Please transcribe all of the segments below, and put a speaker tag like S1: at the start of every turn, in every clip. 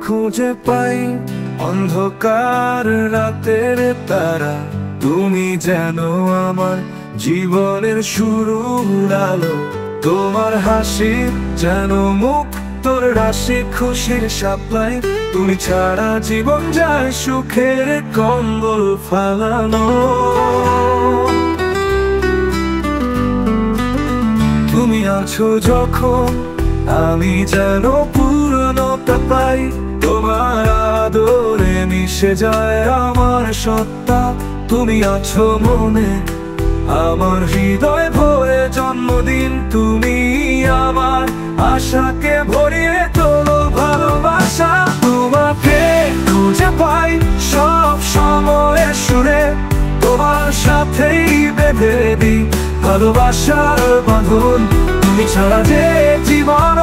S1: খুঁজে পাই অন্ধকার রাতের তারা, তুমি যেন আমার জীবনের শুরুর আলো। তোমার হাসি যেন মুক্তোর রাশি, খুশির সাপ্লাই। তুমি ছাড়া জীবন যায় সুখের কম্বল ফালানো। তুমি আছো যখন আমি যেন পূর্ণতা পাই, তোমার আদরে মিশে যায় আমার সত্তা। তুমি আছো মনে আমার হৃদয় ভরে জন্মদিন, তুমি আমার আশাকে ভরিয়ে তোলো ভালোবাসা। তোমাকে খুঁজে পাই সব সময় সুরে, তোমার সাথেই বেঁধে দিই ভালোবাসার বাঁধন। তুমি ছাড়া যে জীবন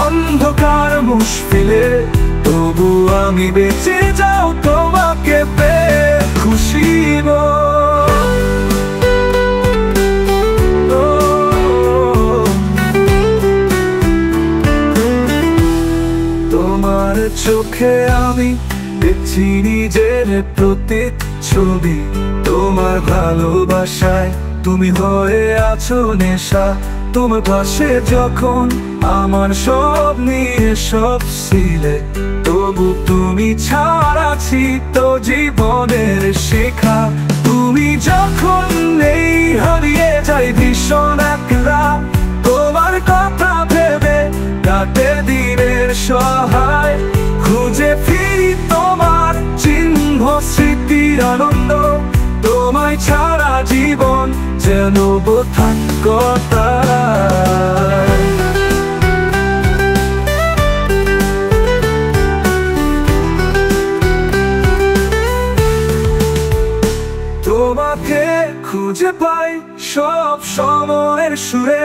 S1: অন্ধকার মুশকিলে, তবু আমি বেঁচে যাও তোমাকে পেয়ে খুশি তোমার চোখে আমি দেখছি নিজের প্রতিচ্ছবি। তোমার ভালোবাসায় তুমি হয়ে আছো নেশা। তোমার পাশে যখন আমার সব নিয়ে সব ছিলে, তবু তুমি ছাড়াছি তো জীবনের শেখা। তুমি যখন নেই হারিয়ে যাই ভীষণ একলা, তোমার কথা ভেবে কাটে দিনের সহায়। খুঁজে ফিরি তোমার চিহ্ন স্মৃতির আনন্দ, তোমায় ছাড়া জীবন যেন বোথান কথা। তোমাকে খুঁজে পাই সব সময়ের সুরে,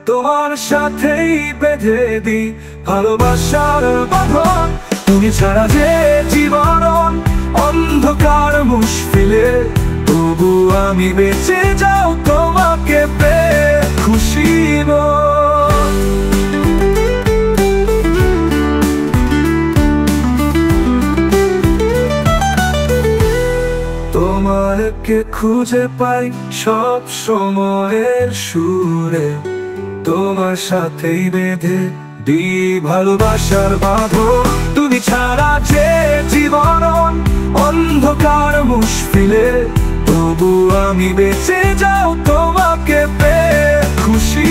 S1: তোমার সাথেই বেঁধে দিই ভালোবাসার বাঁধন। তুমি ছাড়া যে জীবন অন্ধকার মুশকিলে, তবু আমি বেঁচে যাও তোমাকে পেয়ে খুশি তোমাকে খুঁজে পাই সব সময়ের সুরে, তোমার সাথেই বেঁধে দিই ভালোবাসার বাঁধন। তুমি ছাড়া যে জীবন অন্ধকার মুশকিলে, তবু আমি বেঁচে যাও তোমাকে পেয়ে খুশি।